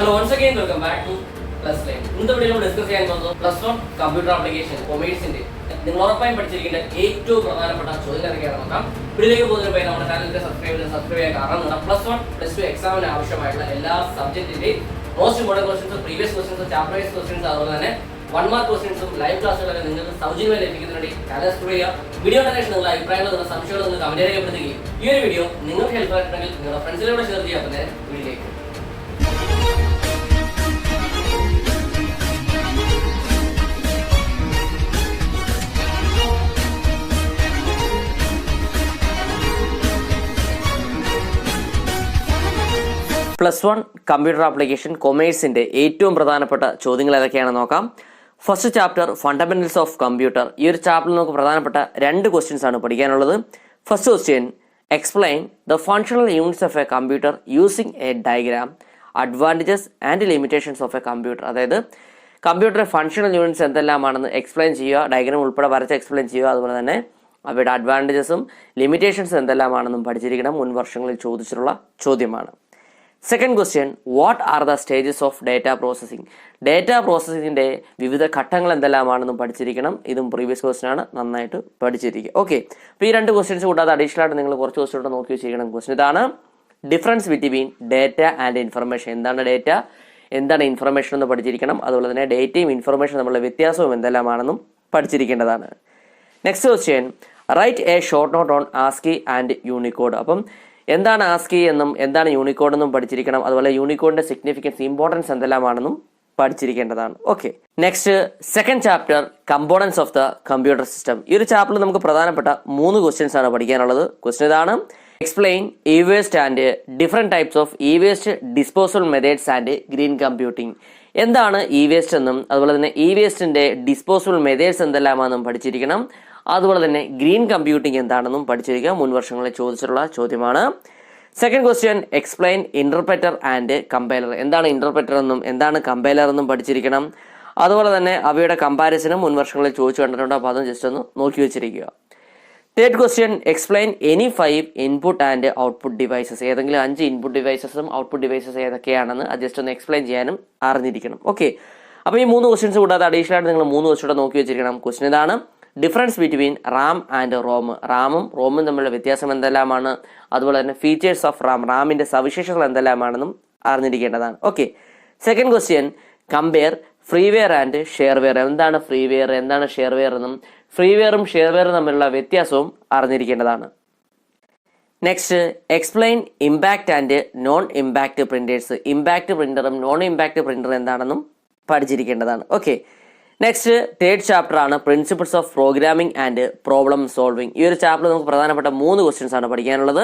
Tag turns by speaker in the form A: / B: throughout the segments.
A: Hello, once again welcome back to Plus Line. ഇന്നത്തെ video നമ്മൾ discuss ചെയ്യാൻ പോകുന്നത് പ്ലസ് വൺ കമ്പ്യൂട്ടർ ആപ്ലിക്കേഷൻ കൊമേഴ്സിന്റെ നിങ്ങൾ ഉറപ്പായും പഠിച്ചിരിക്കേണ്ട ഏറ്റവും പ്രധാനപ്പെട്ട ചോദ്യം ഏതൊക്കെയാണെന്ന് നോക്കാം. വീഡിയോയിലേക്ക് പോകുന്നതിന് മുമ്പ് നമ്മുടെ ചാനലിന്റെ സബ്സ്ക്രൈബ് ചെയ്യാൻ കാരണം നിങ്ങൾ പ്ലസ് വൺ പ്ലസ് ടു എക്സാമിന് ആവശ്യമായിട്ടുള്ള എല്ലാ സബ്ജക്റ്റിന്റെയും most important questions, previous questions, chapter wise questions, അതുപോലെ തന്നെ 1 മാർക്ക് ക്വസ്റ്റ്യൻസും ലൈവ് ക്ലാസ്സുകളൊക്കെ നിങ്ങൾക്ക് സൗജന്യമായി ലഭിക്കുന്നതിനായി ചാനൽ സബ്സ്ക്രൈബ് ചെയ്യുക. വീഡിയോ കണ്ടീഷൻ നിങ്ങളുടെ അഭിപ്രായങ്ങൾ, നിങ്ങളുടെ സംശയങ്ങൾ നിങ്ങൾ കമന്റ് രേഖപ്പെടുത്തുകയും ഈ ഒരു വീഡിയോ നിങ്ങൾക്ക് ഹെൽപ്പ് ആയിട്ടുണ്ടെങ്കിൽ നിങ്ങളുടെ ഫ്രണ്ട്സിലൂടെ ഷെയർ ചെയ്യാം. പിന്നെ വീഡിയോയിലേക്ക് പ്ലസ് വൺ കമ്പ്യൂട്ടർ ആപ്ലിക്കേഷൻ കൊമേഴ്സിന്റെ ഏറ്റവും പ്രധാനപ്പെട്ട ചോദ്യങ്ങൾ ഏതൊക്കെയാണെന്ന് നോക്കാം. First chapter fundamentals of computer. ഈ ഒരു ചാപ്റ്ററിൽ നമുക്ക് പ്രധാനപ്പെട്ട 2 ക്വസ്റ്റ്യൻസ് ആണ് പഠിക്കാനുള്ളത്. First question, explain the functional units of A computer using A diagram, advantages and limitations of A computer. അതായത് കമ്പ്യൂട്ടർ ഫങ്ഷണൽ യൂണിറ്റ്സ് എന്തെല്ലാമാണെന്ന് എക്സ്പ്ലെയിൻ ചെയ്യുക, ഡയഗ്രാം ഉൾപ്പെടെ വരച്ച് എക്സ്പ്ലെയിൻ ചെയ്യുക. അതുപോലെ തന്നെ അവയുടെ അഡ്വാൻറ്റേജസും ലിമിറ്റേഷൻസും എന്തെല്ലാമാണെന്നും പഠിച്ചിരിക്കണം. മുൻ വർഷങ്ങളിൽ ചോദിച്ചിട്ടുള്ള ചോദ്യമാണ്. Second question, what are the stages of data processing. Data പ്രോസസ്സിങ്ങിന്റെ വിവിധ ഘട്ടങ്ങൾ എന്തെല്ലാമാണെന്നും പഠിച്ചിരിക്കണം. ഇതും പ്രീവിയസ് ക്വസ്റ്റ്യൻ ആണ്, നന്നായിട്ട് പഠിച്ചിരിക്കുക. ഓക്കെ, അപ്പോൾ ഈ 2 ക്വസ്റ്റ്യൻസ് കൂടാതെ അഡീഷണൽ ആയിട്ട് നിങ്ങൾ കുറച്ച് ക്വസ്റ്റ്യൻ നോക്കി വെച്ചിരിക്കണം. ക്വസ്റ്റ്യൻ ഇതാണ്, difference between data and information. എന്താണ് ഡേറ്റ, എന്താണ് ഇൻഫർമേഷൻ എന്ന് പഠിച്ചിരിക്കണം. അതുപോലെ തന്നെ ഡേറ്റയും ഇൻഫർമേഷൻ തമ്മിലുള്ള വ്യത്യാസവും എന്തെല്ലാമാണെന്നും പഠിച്ചിരിക്കേണ്ടതാണ്. Next question, write a short note on ASCII and Unicode. അപ്പം എന്താണ് ആസ്കി എന്നും എന്താണ് യൂണിക്കോഡ് എന്നും പഠിച്ചിരിക്കണം. അതുപോലെ യൂണിക്കോഡിന്റെ സിഗ്നിഫിക്കൻസ്, ഇമ്പോർട്ടൻസ് എന്തെല്ലാമാണെന്നും പഠിച്ചിരിക്കേണ്ടതാണ്. Okay, next second chapter components of the computer system. ഈ ഒരു ചാപ്റ്ററിൽ നമുക്ക് പ്രധാനപ്പെട്ട 3 ക്വസ്റ്റ്യൻസ് ആണ് പഠിക്കാനുള്ളത്. ക്വസ്റ്റ്യൻ ഇതാണ്, explain E waste and different types of E waste disposal methods and green computing. എന്താണ് ഇ വേസ്റ്റ് എന്നും അതുപോലെ തന്നെ ഇ വേസ്റ്റിന്റെ ഡിസ്പോസൽ മെത്തേഡ്സ് എന്തെല്ലാമാണെന്നും പഠിച്ചിരിക്കണം. അതുപോലെ തന്നെ ഗ്രീൻ കമ്പ്യൂട്ടിംഗ് എന്താണെന്നും പഠിച്ചിരിക്കുക. മുൻ വർഷങ്ങളിൽ ചോദിച്ചിട്ടുള്ള ചോദ്യമാണ്. Second question, explain interpreter and compiler. എന്താണ് ഇന്റർപ്രറ്റർ എന്നും എന്താണ് കമ്പൈലർ എന്നും പഠിച്ചിരിക്കണം. അതുപോലെ തന്നെ അവയുടെ കമ്പാരിസനും മുൻ വർഷങ്ങളിൽ ചോദിച്ചു കണ്ടിട്ടുണ്ട്. അപ്പോൾ അതും ജസ്റ്റ് ഒന്ന് നോക്കി വെച്ചിരിക്കുക. Third question, explain any 5 input and output devices. ഏതെങ്കിലും 5 ഇൻപുട്ട് ഡിവൈസസും ഔട്ട്പുട്ട് ഡിവൈസസ് ഏതൊക്കെയാണെന്ന് അത് ജസ്റ്റ് ഒന്ന് എക്സ്പ്ലെയിൻ ചെയ്യാനും അറിഞ്ഞിരിക്കണം. ഓക്കെ, അപ്പോൾ ഈ 3 ക്വസ്റ്റ്യൻസ് കൂടാതെ അഡീഷണൽ ആയിട്ട് നിങ്ങൾ 3 ക്വസ്റ്റ്യൻ നോക്കി വെച്ചിരിക്കണം. ക്വസ്റ്റ്യൻ ഇതാണ്, difference between RAM and ROM. റാമും റോമും തമ്മിലുള്ള വ്യത്യാസം എന്തെല്ലാമാണ്, അതുപോലെ തന്നെ ഫീച്ചേഴ്സ് ഓഫ് റാം, റാമിന്റെ സവിശേഷതകൾ എന്തെല്ലാമാണെന്നും അറിഞ്ഞിരിക്കേണ്ടതാണ്. Okay, second question, compare freeware and shareware. എന്താണ് ഫ്രീവെയർ, എന്താണ് ഷെയർവെയർ എന്നും ഫ്രീവെയറും ഷെയർവെയറും തമ്മിലുള്ള വ്യത്യാസവും അറിഞ്ഞിരിക്കേണ്ടതാണ്. Next, explain impact and non impact printers. Impact പ്രിന്ററും നോൺ ഇമ്പാക്ട് പ്രിന്ററും എന്താണെന്നും പഠിച്ചിരിക്കേണ്ടതാണ്. ഓക്കെ, നെക്സ്റ്റ് തേർഡ് ചാപ്റ്റർ ആണ് principles of programming and problem solving. ഈ ഒരു ചാപ്റ്ററിൽ നമുക്ക് പ്രധാനപ്പെട്ട 3 ക്വസ്റ്റ്യൻസ് ആണ് പഠിക്കാനുള്ളത്.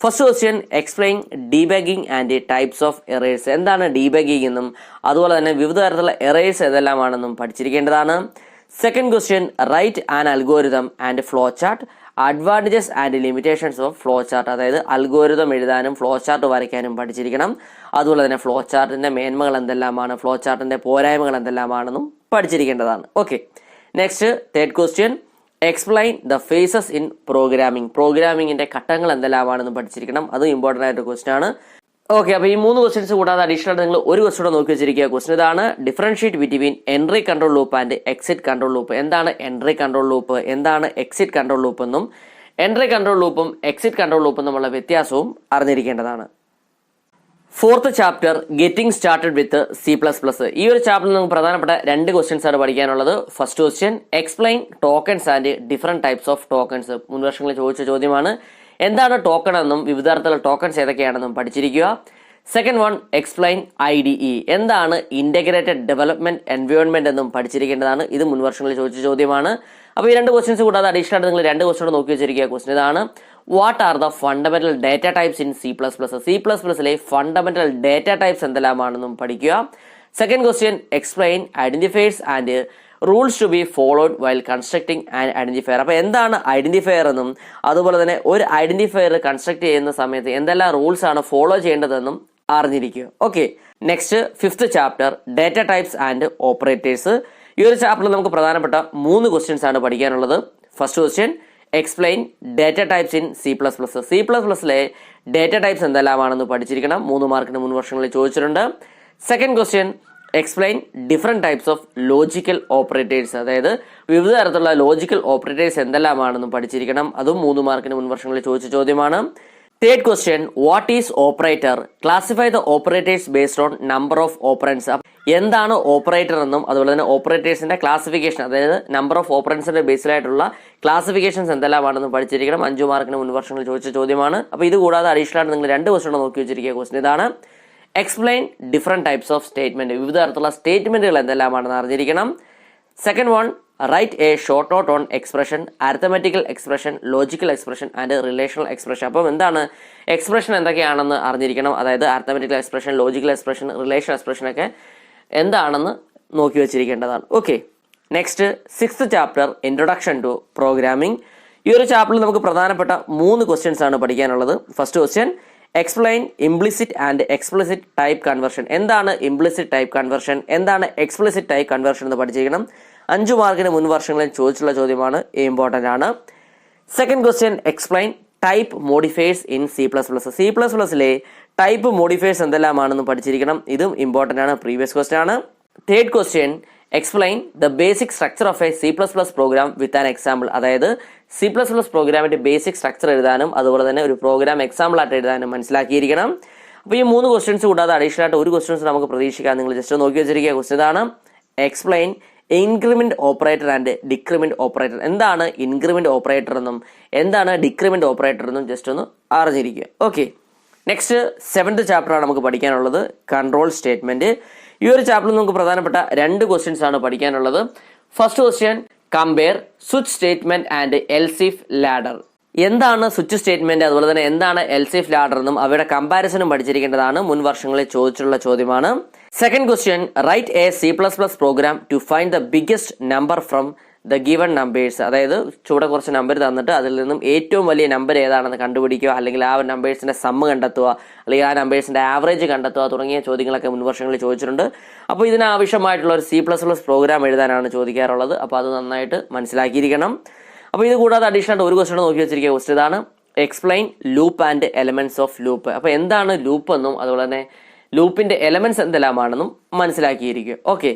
A: First question, explain debugging and types of errors. എന്താണ് ഡീബഗിംഗ് എന്നും അതുപോലെ തന്നെ വിവിധ തരത്തിലുള്ള എറേഴ്സ് ഏതെല്ലാമാണെന്നും പഠിച്ചിരിക്കേണ്ടതാണ്. Second question, write an algorithm and flow chart, advantages and limitations of flow chart. അതായത് അൽഗോരിതം എഴുതാനും ഫ്ലോ ചാർട്ട് വരയ്ക്കാനും പഠിച്ചിരിക്കണം. അതുപോലെ തന്നെ ഫ്ലോ ചാർട്ടിന്റെ മേന്മകൾ എന്തെല്ലാമാണ്, ഫ്ലോ ചാർട്ടിന്റെ പോരായ്മകൾ എന്തെല്ലാമാണെന്നും പഠിച്ചിരിക്കേണ്ടതാണ്. Okay, next third question, explain the phases in programming. പ്രോഗ്രാമിംഗിന്റെ ഘട്ടങ്ങൾ എന്തെല്ലാമാണെന്നും പഠിച്ചിരിക്കണം. അതും ഇമ്പോർട്ടൻ്റ് ആയിട്ട് ക്വസ്റ്റ്യൻ ആണ്. ഓക്കെ, അപ്പോൾ ഈ 3 ക്വസ്റ്റ്യൻസ് കൂടാതെ അഡീഷണൽ ആയിട്ട് നിങ്ങൾ ഒരു ക്വസ്റ്റ്യൻ നോക്കി വെച്ചിരിക്കുക. ക്വസ്റ്റ്യൻ ഇതാണ്, differentiate between entry control loop and exit control loop. എന്താണ് എൻട്രി കൺട്രോൾ ലൂപ്പ്, എന്താണ് എക്സിറ്റ് കൺട്രോൾ ലൂപ്പ് എന്നും എൻട്രി കൺട്രോൾ ലൂപ്പും എക്സിറ്റ് കൺട്രോൾ ലൂപ്പും തമ്മിലുള്ള വ്യത്യാസവും അറിഞ്ഞിരിക്കേണ്ടതാണ്. Fourth chapter, getting started with C++. ഈ ഒരു ചാപ്റ്ററിൽ നമുക്ക് പ്രധാനപ്പെട്ട 2 ക്വസ്റ്റ്യൻസ് ആണ് പഠിക്കാനുള്ളത്. First question, explain tokens and different types of tokens. മുൻ വർഷങ്ങളിൽ ചോദിച്ച ചോദ്യമാണ്. എന്താണ് ടോക്കൺ എന്നും വിവിധ തരത്തിലുള്ള ടോക്കൺസ് ഏതൊക്കെയാണെന്നും പഠിച്ചിരിക്കുക. Second one, explain IDE. എന്താണ് ഇന്റഗ്രേറ്റഡ് ഡെവലപ്മെന്റ് എൻവയോൺമെന്റ് എന്നും പഠിച്ചിരിക്കേണ്ടതാണ്. ഇത് മുൻ വർഷങ്ങളിൽ ചോദിച്ച ചോദ്യമാണ്. അപ്പോൾ ഈ 2 ക്വസ്റ്റ്യൻസ് കൂടാതെ അഡീഷണൽ ആയിട്ട് നിങ്ങൾ 2 ക്വസ്റ്റ്യൻ നോക്കി വെച്ചിരിക്കുക. ക്വസ്റ്റ്യൻ ഇതാണ്, what are the fundamental data types in C++. Fundamental data types എന്തെല്ലാമാണെന്നും പഠിക്കുക. Second question, explain identifiers and rules to be followed while constructing and identifier. അപ്പോൾ എന്താണ് ഐഡന്റിഫയർ എന്നും അതുപോലെ തന്നെ ഒരു ഐഡന്റിഫയർ കൺസ്ട്രക്ട് ചെയ്യുന്ന സമയത്ത് എന്തെല്ലാം റൂൾസ് ആണ് ഫോളോ ചെയ്യേണ്ടതെന്നും അറിഞ്ഞിരിക്കുക. Okay, next fifth chapter, data types and operators. ഈ ഒരു ചാപ്റ്ററിൽ നമുക്ക് പ്രധാനപ്പെട്ട 3 ക്വസ്റ്റ്യൻസ് ആണ് പഠിക്കാനുള്ളത്. First question, explain data types in C++. C++ലെ ഡേറ്റ ടൈപ്സ് എന്തെല്ലാമാണെന്ന് പഠിച്ചിരിക്കണം. 3 മാർക്കിന് മുൻ വർഷങ്ങളിൽ ചോദിച്ചിട്ടുണ്ട്. Second question explain different types of logical operators, അതായത് വിവിധ തരത്തിലുള്ള ലോജിക്കൽ ഓപ്പറേറ്റേഴ്സ് എന്തെല്ലാമാണെന്നും പഠിച്ചിരിക്കണം. അതും 3 മാർക്കിന് മുൻ വർഷങ്ങളിൽ ചോദിച്ച ചോദ്യമാണ്. Third question what is operator, classify the operators based on number of operands. എന്താണ് ഓപ്പറേറ്റർ എന്നും അതുപോലെ തന്നെ ഓപ്പറേറ്റേഴ്സിന്റെ ക്ലാസിഫിക്കേഷൻ, അതായത് നമ്പർ ഓഫ് ഓപ്പറൻസിന്റെ ബേസിലായിട്ടുള്ള ക്ലാസിഫിക്കേഷൻസ് എന്തെല്ലാമാണെന്നും പഠിച്ചിരിക്കണം. 5 മാർക്കിന് മുൻ വർഷങ്ങളിൽ ചോദിച്ച ചോദ്യമാണ്. അപ്പോൾ ഇത് കൂടാതെ അഡീഷണൽ ആയിട്ട് നിങ്ങൾ 2 ക്വസ്റ്റ്യൻ നോക്കി വെച്ചിരിക്കുക. ക്വസ്റ്റ്യൻ ഇതാണ്: explain different types of statement, വിവിധ തരത്തിലുള്ള സ്റ്റേറ്റ്മെന്റുകൾ എന്തെല്ലാമാണെന്ന് അറിഞ്ഞിരിക്കണം. Second one write a short note on expression, arithmetical expression, logical expression and relational expression. അപ്പം എന്താണ് എക്സ്പ്രഷൻ എന്തൊക്കെയാണെന്ന് അറിഞ്ഞിരിക്കണം. അതായത് arithmetical expression, logical expression, relational expression ഒക്കെ എന്താണെന്ന് നോക്കി വെച്ചിരിക്കേണ്ടതാണ്. Okay, next 6th chapter introduction to programming. ഈ ഒരു ചാപ്റ്ററിൽ നമുക്ക് പ്രധാനപ്പെട്ട 3 ക്വസ്റ്റ്യൻസ് ആണ് പഠിക്കാനുള്ളത്. First question explain implicit and explicit type conversion. എന്താണ് ഇംപ്ലിസിറ്റ് ടൈപ്പ് കൺവേർഷൻ, എന്താണ് എക്സ്പ്ലിസിറ്റ് ടൈപ്പ് കൺവേർഷൻ എന്ന് പഠിച്ചിരിക്കണം. 5 മാർക്കിന് മുൻ വർഷങ്ങളിൽ ചോദിച്ചുള്ള ചോദ്യമാണ്, ഇമ്പോർട്ടൻ്റ് ആണ്. Second question explain type modifiers in C++. C++ലെ ടൈപ്പ് മോഡിഫയേഴ്സ് എന്തെല്ലാമാണെന്ന് പഠിച്ചിരിക്കണം. ഇതും ഇമ്പോർട്ടൻ്റ് ആണ്, പ്രീവിയസ് ക്വസ്റ്റ്യൻ ആണ്. Third question explain the basic structure of a C++ program with an example. അതായത് C++ പ്രോഗ്രാമിന്റെ ബേസിക് സ്ട്രക്ചർ എഴുതാനും അതുപോലെ തന്നെ ഒരു പ്രോഗ്രാം എക്സാമ്പിൾ ആയിട്ട് എഴുതാനും മനസ്സിലാക്കിയിരിക്കണം. അപ്പോൾ ഈ 3 ക്വസ്റ്റ്യൻസ് കൂടാതെ അഡീഷണൽ ആയിട്ട് ഒരു ക്വസ്റ്റ്യൻസ് നമുക്ക് പ്രതീക്ഷിക്കാം. നിങ്ങൾ ജസ്റ്റ് നോക്കി വെച്ചിരിക്കുക. ക്വസ്റ്റ്യൻ ഇതാണ്: explain increment operator and decrement operator. എന്താണ് ഇൻക്രിമെന്റ് ഓപ്പറേറ്റർ എന്നും എന്താണ് ഡിക്രിമെന്റ് ഓപ്പറേറ്റർ എന്നും ജസ്റ്റ് ഒന്ന് അറിഞ്ഞിരിക്കുക. ഓക്കെ, നെക്സ്റ്റ് 7th ചാപ്റ്ററാണ് നമുക്ക് പഠിക്കാനുള്ളത്, കൺട്രോൾ സ്റ്റേറ്റ്മെന്റ്. ഈ ഒരു ചാപ്റ്ററിൽ നമുക്ക് പ്രധാനപ്പെട്ട 2 ക്വസ്റ്റ്യൻസ് ആണ് പഠിക്കാനുള്ളത്. First question compare switch statement and else if ladder. എന്താണ് സ്വിച്ച് സ്റ്റേറ്റ്മെന്റ് അതുപോലെ തന്നെ എന്താണ് എൽസ് ഇഫ് ലാഡർ എന്നും അവയുടെ കമ്പാരിസണും പഠിച്ചിരിക്കേണ്ടതാണ്. മുൻ വർഷങ്ങളിൽ ചോദിച്ചിട്ടുള്ള ചോദ്യമാണ്. Second question write a C++ program to find the biggest number from the given numbers. അതായത് ചൂടെ കുറച്ച് നമ്പർ തന്നിട്ട് അതിൽ നിന്നും ഏറ്റവും വലിയ നമ്പർ ഏതാണെന്ന് കണ്ടുപിടിക്കുക, അല്ലെങ്കിൽ ആ നമ്പേഴ്സിന്റെ സമ്മ് കണ്ടെത്തുക, അല്ലെങ്കിൽ ആ നമ്പേഴ്സിന്റെ ആവറേജ് കണ്ടെത്തുക തുടങ്ങിയ ചോദ്യങ്ങളൊക്കെ മുൻ വർഷങ്ങളിൽ ചോദിച്ചിട്ടുണ്ട്. അപ്പോൾ ഇതിനാവശ്യമായിട്ടുള്ള ഒരു C++ പ്രോഗ്രാം എഴുതാനാണ് ചോദിക്കാറുള്ളത്. അപ്പോൾ അത് നന്നായിട്ട് മനസ്സിലാക്കിയിരിക്കണം. അപ്പോൾ ഇത് കൂടാതെ അഡീഷണൽ ഒരു ക്വസ്റ്റ്യൻ നോക്കി വെച്ചിരിക്കുക. ക്വസ്റ്റ്യൻ ഇതാണ്: explain loop and elements of loop. അപ്പോൾ എന്താണ് ലൂപ്പ് എന്നും അതുപോലെ തന്നെ ലൂപ്പിന്റെ എലമെന്റ്സ് എന്തെല്ലാമാണെന്നും മനസ്സിലാക്കിയിരിക്കുക. Okay,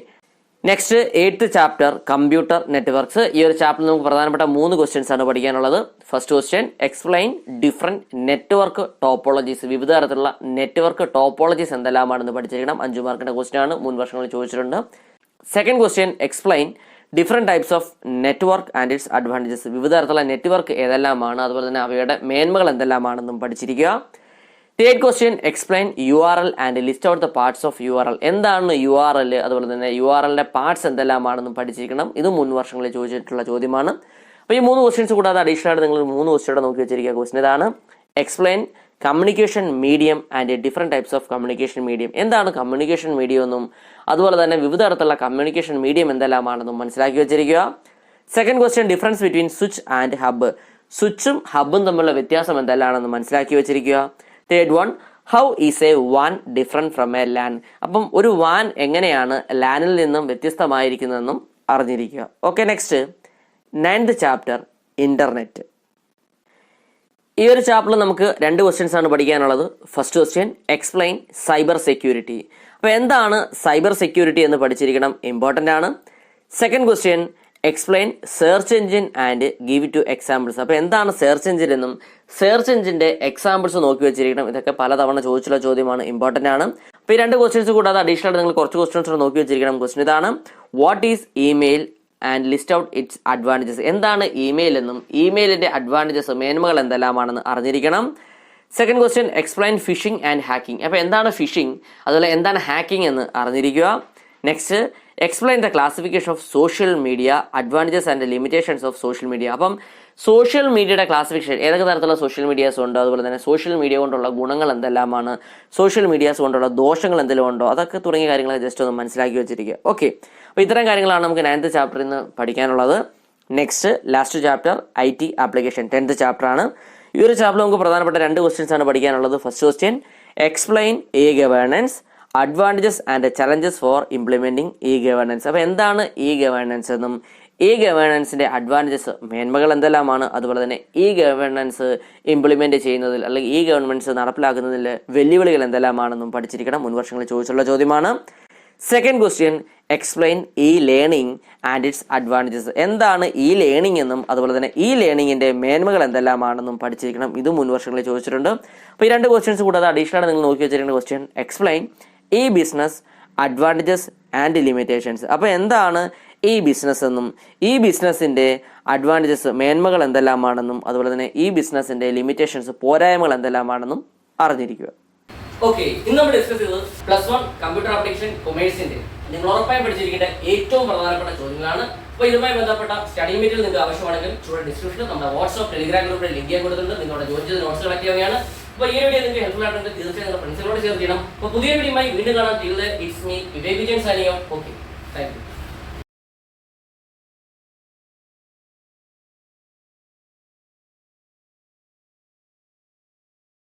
A: next 8th chapter computer networks. ഈ ഒരു ചാപ്റ്ററിൽ നമുക്ക് പ്രധാനപ്പെട്ട 3 ക്വസ്റ്റ്യൻസ് ആണ് പഠിക്കാനുള്ളത്. First question explain different network topologies. വിവിധ തരത്തിലുള്ള നെറ്റ്വർക്ക് ടോപ്പോളജീസ് എന്തെല്ലാമാണെന്ന് പഠിച്ചിരിക്കണം. 5 മാർക്കിന്റെ ക്വസ്റ്റ്യൻ ആണ്, മുൻ വർഷങ്ങളിൽ ചോദിച്ചിട്ടുണ്ട്. Second question explain different types of network and its advantages. വിവിധ തരത്തിലുള്ള നെറ്റ്വർക്ക് ഏതെല്ലാമാണ് അതുപോലെ തന്നെ അവയുടെ മേന്മകൾ എന്തെല്ലാമാണെന്നും പഠിച്ചിരിക്കുക. Third question explain URL and list out the parts of URL. എന്താണ് URL അതുപോലെ തന്നെ URLന്റെ പാർട്സ് എന്തെല്ലാമാണെന്നും പഠിച്ചിരിക്കണം. ഇത് മുൻ വർഷങ്ങളിൽ ചോദിച്ചിട്ടുള്ള ചോദ്യമാണ്. അപ്പോൾ ഈ 3 ക്വസ്റ്റ്യൻസ് കൂടാതെ അഡീഷണൽ ആയിട്ട് നിങ്ങൾ 3 ക്വസ്റ്റ്യൻ നോക്കി വെച്ചിരിക്കുക. ക്വസ്റ്റ്യൻ ഇതാണ്: explain communication medium and different types of communication medium. എന്താണ് കമ്മ്യൂണിക്കേഷൻ മീഡിയം എന്നും അതുപോലെ തന്നെ വിവിധ തരത്തിലുള്ള കമ്മ്യൂണിക്കേഷൻ മീഡിയം എന്തെല്ലാമാണെന്നും മനസ്സിലാക്കി വെച്ചിരിക്കുക. Second question difference between switch and hub. സ്വിച്ചും ഹബ്ബും തമ്മിലുള്ള വ്യത്യാസം എന്തെല്ലാമാണെന്ന് മനസ്സിലാക്കി വെച്ചിരിക്കുക. Third one how is a വാൻ ഡിഫറെന്റ് ഫ്രം എ ലാൻ. അപ്പം ഒരു വാൻ എങ്ങനെയാണ് ലാനിൽ നിന്നും വ്യത്യസ്തമായിരിക്കുന്നതെന്നും അറിഞ്ഞിരിക്കുക. Okay, next 9th chapter internet. ഈ ഒരു ചാപ്റ്ററിൽ നമുക്ക് 2 ക്വസ്റ്റ്യൻസ് ആണ് പഠിക്കാനുള്ളത്. First question explain cyber security. അപ്പോൾ എന്താണ് സൈബർ സെക്യൂരിറ്റി എന്ന് പഠിച്ചിരിക്കണം, ഇമ്പോർട്ടൻ്റ് ആണ്. Second question explain search engine and give two examples. അപ്പോൾ എന്താണ് സെർച്ച് എഞ്ചിൻ എന്നും സെർച്ച് എഞ്ചിന്റെ എക്സാമ്പിൾസ് നോക്കി വെച്ചിരിക്കണം. ഇതൊക്കെ പലതവണ ചോദിച്ചുള്ള ചോദ്യമാണ്, ഇമ്പോർട്ടൻ്റ് ആണ്. അപ്പോൾ ഈ 2 ക്വസ്റ്റ്യൻസ് കൂടാതെ അഡീഷണൽ നിങ്ങൾ കുറച്ച് ക്വസ്റ്റ്യൻസ് നോക്കി വെച്ചിരിക്കണം. ക്വസ്റ്റ്യൻ ഇതാണ്: what is email and list out it's advantages. എന്താണ് ഇമെയിൽ എന്നും ഇമെയിലിന്റെ അഡ്വാൻറ്റേജസ് മേന്മകൾ എന്തെല്ലാമാണെന്ന് അറിഞ്ഞിരിക്കണം. Second question explain phishing and hacking. അപ്പോൾ എന്താണ് ഫിഷിംഗ് അതുപോലെ എന്താണ് ഹാക്കിംഗ് എന്ന് അറിഞ്ഞിരിക്കുക. Next explain the classification of social media, advantages and limitations of social media. അപ്പം സോഷ്യൽ മീഡിയയുടെ ക്ലാസിഫിക്കേഷൻ, ഏതൊക്കെ തരത്തിലുള്ള സോഷ്യൽ മീഡിയാസ് ഉണ്ട്, അതുപോലെ തന്നെ സോഷ്യൽ മീഡിയ കൊണ്ടുള്ള ഗുണങ്ങൾ എന്തെല്ലാമാണ്, സോഷ്യൽ മീഡിയാസ് കൊണ്ടുള്ള ദോഷങ്ങൾ എന്തെങ്കിലും ഉണ്ടോ, അതൊക്കെ തുടങ്ങിയ കാര്യങ്ങൾ ജസ്റ്റ് ഒന്ന് മനസ്സിലാക്കി വെച്ചിരിക്കുക. ഓക്കെ, അപ്പോൾ ഇത്തരം കാര്യങ്ങളാണ് നമുക്ക് 9th ചാപ്റ്ററിൽ നിന്ന് പഠിക്കാനുള്ളത്. Next last chapter IT application 10th chapter ആണ്. ഈ ഒരു ചാപ്റ്ററിൽ നമുക്ക് പ്രധാനപ്പെട്ട 2 ക്വസ്റ്റ്യൻസ് ആണ് പഠിക്കാനുള്ളത്. First question explain governance, advantages and challenges for implementing governance. അപ്പോൾ എന്താണ് ഗവേണൻസ് എന്നും ഈ ഗവേണൻസിൻ്റെ അഡ്വാൻറ്റേജസ് മേന്മകൾ എന്തെല്ലാമാണ്, അതുപോലെ തന്നെ ഈ ഗവേണൻസ് ഇംപ്ലിമെൻറ്റ് ചെയ്യുന്നതിൽ അല്ലെങ്കിൽ ഈ ഗവൺമെൻറ്റ്സ് നടപ്പിലാക്കുന്നതിൽ വെല്ലുവിളികൾ എന്തെല്ലാമാണെന്നും പഠിച്ചിരിക്കണം. മുൻവർഷങ്ങളിൽ ചോദിച്ചുള്ള ചോദ്യമാണ്. Second question, explain E learning and its advantages. എന്താണ് ഇ ലേണിംഗ് എന്നും അതുപോലെ തന്നെ ഈ ലേണിങ്ങിൻ്റെ മേന്മകൾ എന്തെല്ലാമാണെന്നും പഠിച്ചിരിക്കണം. ഇത് മുൻവർഷങ്ങളിൽ ചോദിച്ചിട്ടുണ്ട്. അപ്പോൾ ഈ രണ്ട് ക്വസ്റ്റ്യൻസ് കൂടാതെ അഡീഷണൽ നിങ്ങൾ നോക്കി വെച്ചിരിക്കുന്ന question, explain E business advantages and limitations. അപ്പോൾ എന്താണ് ഈ ബിസിനസ് എന്നും ഈ ബിസിനസ്സിൻ്റെ അഡ്വാൻറ്റേജസ് മേന്മകൾ എന്തെല്ലാമാണെന്നും അതുപോലെ തന്നെ ഈ ബിസിനസ്സിൻ്റെ ലിമിറ്റേഷൻസ് പോരായ്മകൾ എന്തെല്ലാമാണെന്നും അറിഞ്ഞിരിക്കുക. ഓക്കെ, ഇന്ന് നമ്മൾ ഡിസ്കസ് ചെയ്തത് +1 കമ്പ്യൂട്ടർ ആപ്ലിക്കേഷൻ കൊമേഴ്സിന്റെ നിങ്ങൾ ഉറപ്പായും പഠിച്ചിരിക്കേണ്ട ഏറ്റവും പ്രധാനപ്പെട്ട ചോദ്യങ്ങളാണ്. അപ്പോൾ ഇതുമായി ബന്ധപ്പെട്ട സ്റ്റഡി മെറ്റീരിയൽ നിങ്ങൾക്ക് ആവശ്യമാണെങ്കിൽ ചൂടെ ഡിസ്ക്രിപ്ഷനിൽ നമ്മുടെ വാട്സ്ആപ്പ് ടെലിഗ്രാം ഗ്രൂപ്പിൽ ലിങ്ക് ചെയ്യാൻ കൊടുത്തിട്ടുണ്ട്. നിങ്ങളുടെ ജോയിൻ ചെയ്ത് നോട്ട്സ് കളക്ട് ചെയ്യുകയാണ്. അപ്പോൾ ഈ വീഡിയോ നിങ്ങൾക്ക് ഹെൽപ്ഫുൾ ആയിട്ടുണ്ടെങ്കിൽ തീർച്ചയായും നിങ്ങളുടെ ഫ്രണ്ട്സിനോട് ഷെയർ ചെയ്യണം. അപ്പോൾ പുതിയ വീഡിയോയുമായി വീണ്ടും കാണാം. It's me Vivek Vijayan signing off. Okay, thank you.